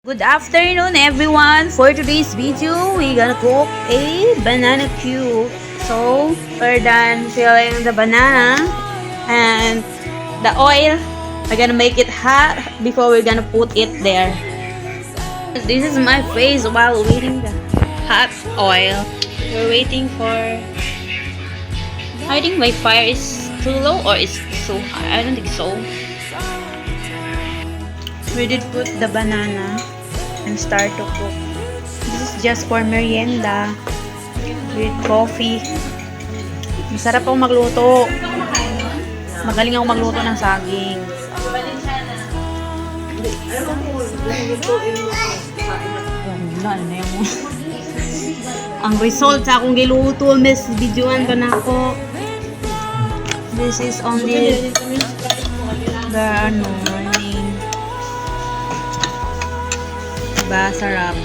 Good afternoon everyone. For today's video, we're gonna cook a banana cube. So, we're done filling the banana and the oil. We're gonna make it hot before we're gonna put it there. This is my face while waiting the hot oil. We're waiting for... I think my fire is too low or it's so high. I don't think so. We did put the banana and start to cook. This is just for merienda with coffee. Masarap akong magluto. Magaling akong magluto ng saging. Ang result sa akong giluto, miss, videoan ko na ako. This is only the morning. Diba, sarap.